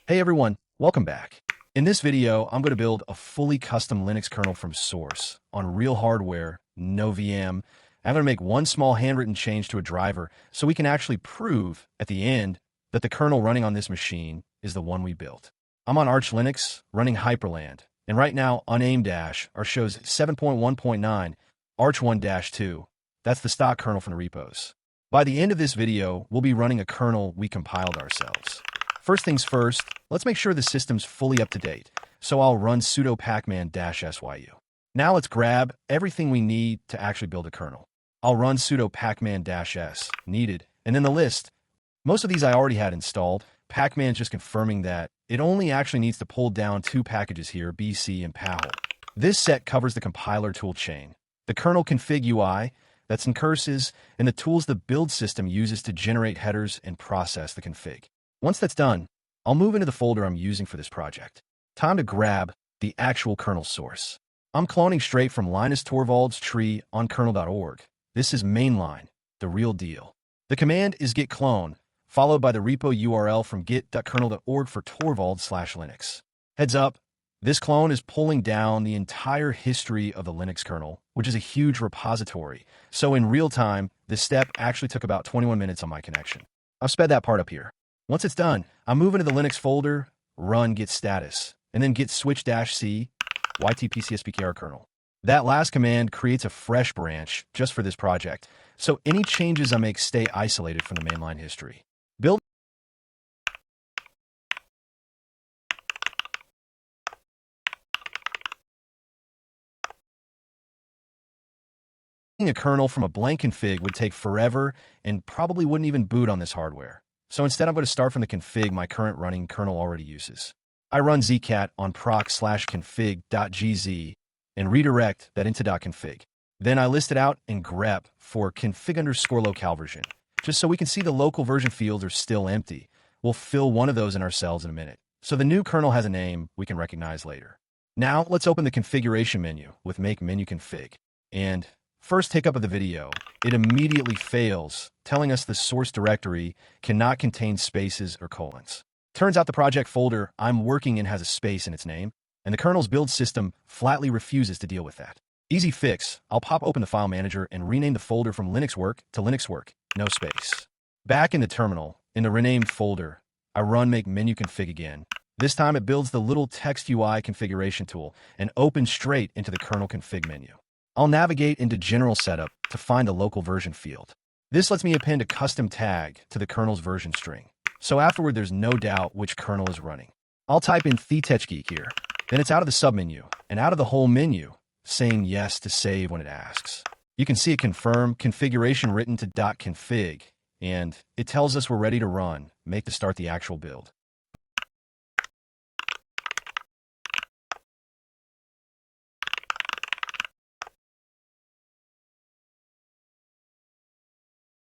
Hey everyone, welcome back. In this video, I'm going to build a fully custom Linux kernel from source on real hardware, no VM. I'm going to make one small handwritten change to a driver so we can actually prove at the end that the kernel running on this machine is the one we built. I'm on Arch Linux running Hyprland, and right now on aim-dash our shows 7.1.9 Arch 1-2. That's the stock kernel from the repos. By the end of this video, we'll be running a kernel we compiled ourselves. First things first, let's make sure the system's fully up to date, so I'll run sudo pacman-syu. Now let's grab everything we need to actually build a kernel. I'll run sudo pacman-s needed, and then the list. Most of these I already had installed. Pacman's just confirming that it only actually needs to pull down two packages here, bc and pahol. This set covers the compiler tool chain, the kernel config UI, that's in curses, and the tools the build system uses to generate headers and process the config. Once that's done, I'll move into the folder I'm using for this project. Time to grab the actual kernel source. I'm cloning straight from Linus Torvalds tree on kernel.org. This is mainline, the real deal. The command is git clone, followed by the repo URL from git.kernel.org for Torvalds/Linux. Heads up, this clone is pulling down the entire history of the Linux kernel, which is a huge repository. So in real time, this step actually took about 21 minutes on my connection. I've sped that part up here. Once it's done, I'm moving to the Linux folder, run git status, and then git switch-c ytpcspkr kernel. That last command creates a fresh branch just for this project, so any changes I make stay isolated from the mainline history. Building a kernel from a blank config would take forever and probably wouldn't even boot on this hardware. So instead, I'm going to start from the config my current running kernel already uses. I run zcat on proc/config.gz and redirect that into .config. Then I list it out in grep for config_locale version, just so we can see the local version fields are still empty. We'll fill one of those in ourselves in a minute, so the new kernel has a name we can recognize later. Now let's open the configuration menu with make menuconfig. And first hiccup of the video, it immediately fails, telling us the source directory cannot contain spaces or colons. Turns out the project folder I'm working in has a space in its name, and the kernel's build system flatly refuses to deal with that. Easy fix, I'll pop open the file manager and rename the folder from linuxwork to linuxwork, no space. Back in the terminal, in the renamed folder, I run make menuconfig again. This time it builds the little text UI configuration tool and opens straight into the kernel config menu. I'll navigate into General Setup to find the local version field. This lets me append a custom tag to the kernel's version string, so afterward there's no doubt which kernel is running. I'll type in /thtechgeek here, then it's out of the submenu and out of the whole menu, saying yes to save when it asks. You can see it confirm configuration written to .config, and it tells us we're ready to run, make to start the actual build.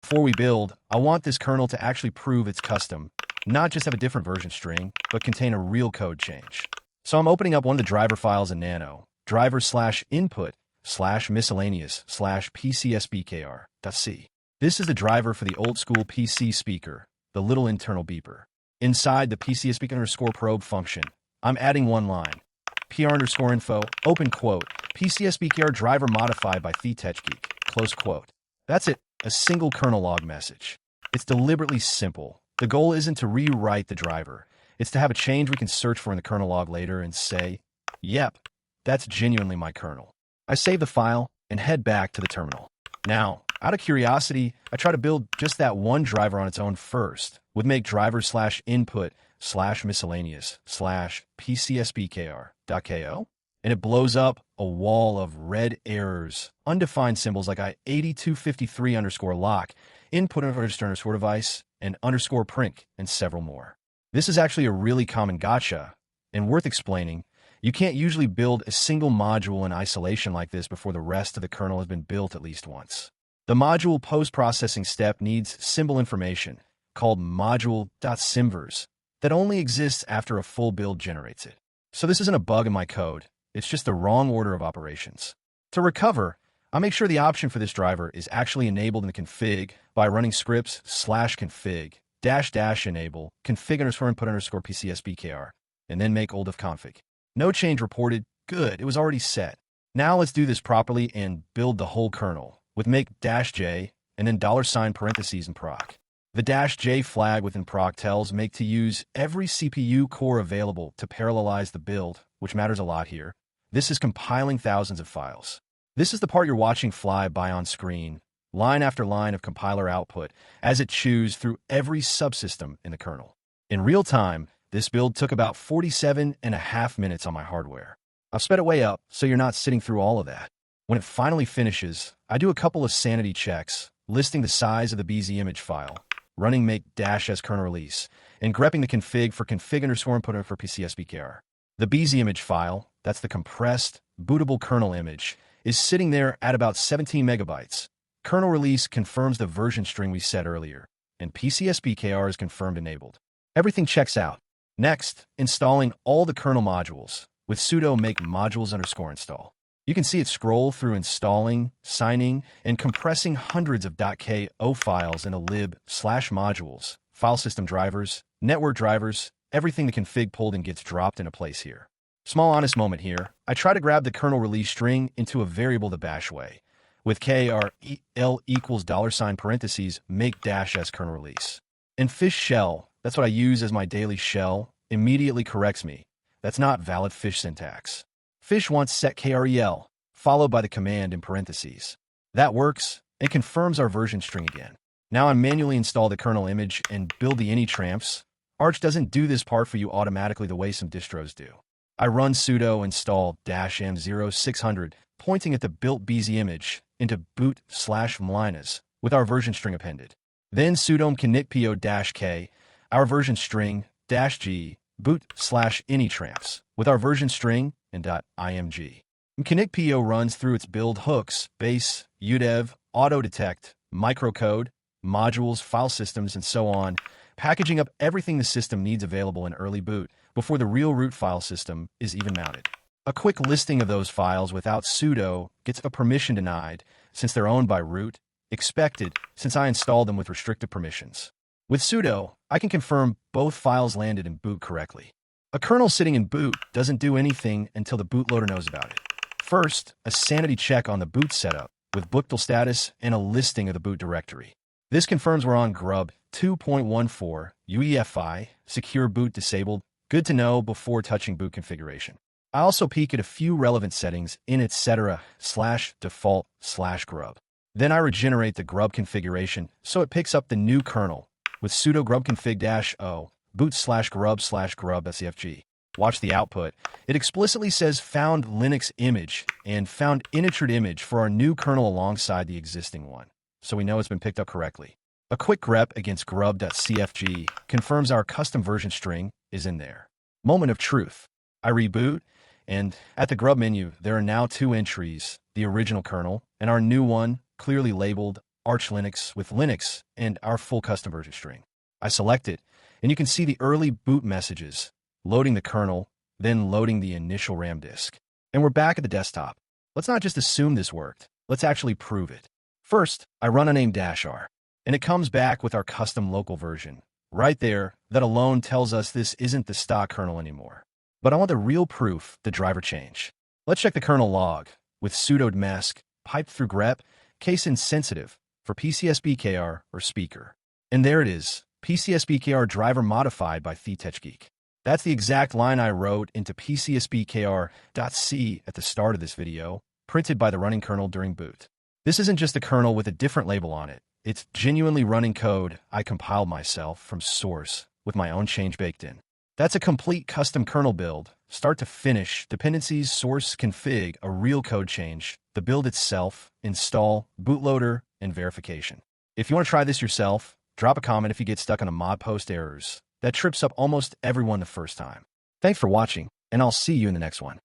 Before we build, I want this kernel to actually prove it's custom, not just have a different version string, but contain a real code change. So I'm opening up one of the driver files in Nano, driver/input/miscellaneous/pcsbkr.c. This is the driver for the old school PC speaker, the little internal beeper. Inside the pcsbk_probe function, I'm adding one line, pr_info, open quote, pcsbkr driver modified by /thtechgeek, close quote. That's it. A single kernel log message. It's deliberately simple. The goal isn't to rewrite the driver. It's to have a change we can search for in the kernel log later and say, yep, that's genuinely my kernel. I save the file and head back to the terminal. Now, out of curiosity, I try to build just that one driver on its own first with make driver/input/miscellaneous/pcsbkr.ko. And it blows up a wall of red errors, undefined symbols like I8253_lock, input_register_device, and _print, and several more. This is actually a really common gotcha, and worth explaining. You can't usually build a single module in isolation like this before the rest of the kernel has been built at least once. The module post-processing step needs symbol information, called module.symvers, that only exists after a full build generates it. So this isn't a bug in my code. It's just the wrong order of operations. To recover, I'll make sure the option for this driver is actually enabled in the config by running scripts /config --enable config_input_PCSBKR, and then make old of config. No change reported. Good, it was already set. Now let's do this properly and build the whole kernel with make -j and then $parentheses and proc. The -j flag within proc tells make to use every CPU core available to parallelize the build, which matters a lot here. This is compiling thousands of files. This is the part you're watching fly by on screen, line after line of compiler output, as it chews through every subsystem in the kernel. In real time, this build took about 47.5 minutes on my hardware. I've sped it way up, so you're not sitting through all of that. When it finally finishes, I do a couple of sanity checks, listing the size of the BZ image file, running make -s kernel release, and grepping the config for config_input for PCSBKR. The BZ image file, that's the compressed, bootable kernel image, is sitting there at about 17 megabytes. Kernel release confirms the version string we set earlier, and PCSBKR is confirmed enabled. Everything checks out. Next, installing all the kernel modules with sudo make modules_install. You can see it scroll through installing, signing, and compressing hundreds of .ko files into lib/modules, file system drivers, network drivers, everything the config pulled and gets dropped into place here. Small honest moment here. I try to grab the kernel release string into a variable the bash way, with krel equals $parentheses make -s kernel release. And fish shell, that's what I use as my daily shell, immediately corrects me. That's not valid fish syntax. Fish wants set krel, followed by the command in parentheses. That works and confirms our version string again. Now I manually install the kernel image and build the initramps. Arch doesn't do this part for you automatically the way some distros do. I run sudo install -m0600, pointing at the built BZ image into boot/Linus with our version string appended. Then sudo -po-k, our version string -g, boot/initramps with our version string and .img. Mknigpo runs through its build hooks, base, udev, auto-detect, microcode, modules, file systems, and so on, packaging up everything the system needs available in early boot before the real root file system is even mounted. A quick listing of those files without sudo gets a permission denied since they're owned by root, expected since I installed them with restricted permissions. With sudo, I can confirm both files landed in boot correctly. A kernel sitting in boot doesn't do anything until the bootloader knows about it. First, a sanity check on the boot setup with bootloader status and a listing of the boot directory. This confirms we're on GRUB 2.14, UEFI, secure boot disabled, good to know before touching boot configuration. I also peek at a few relevant settings in etc/default/grub. Then I regenerate the GRUB configuration so it picks up the new kernel with sudo grub config-o boot/grub/grub-sfg. Watch the output. It explicitly says found Linux image and found initred image for our new kernel alongside the existing one, so we know it's been picked up correctly. A quick grep against grub.cfg confirms our custom version string is in there. Moment of truth. I reboot, and at the grub menu, there are now two entries, the original kernel and our new one, clearly labeled Arch Linux with Linux and our full custom version string. I select it, and you can see the early boot messages, loading the kernel, then loading the initial RAM disk. And we're back at the desktop. Let's not just assume this worked. Let's actually prove it. First, I run uname -r, and it comes back with our custom local version. Right there, that alone tells us this isn't the stock kernel anymore. But I want the real proof, the driver change. Let's check the kernel log with sudo dmesc, piped through grep, case insensitive for PCSBKR or speaker. And there it is, PCSBKR driver modified by TheTechGeek. That's the exact line I wrote into PCSBKR.c at the start of this video, printed by the running kernel during boot. This isn't just a kernel with a different label on it. It's genuinely running code I compiled myself from source with my own change baked in. That's a complete custom kernel build, start to finish, dependencies, source, config, a real code change, the build itself, install, bootloader, and verification. If you want to try this yourself, drop a comment if you get stuck on a mod post errors. That trips up almost everyone the first time. Thanks for watching, and I'll see you in the next one.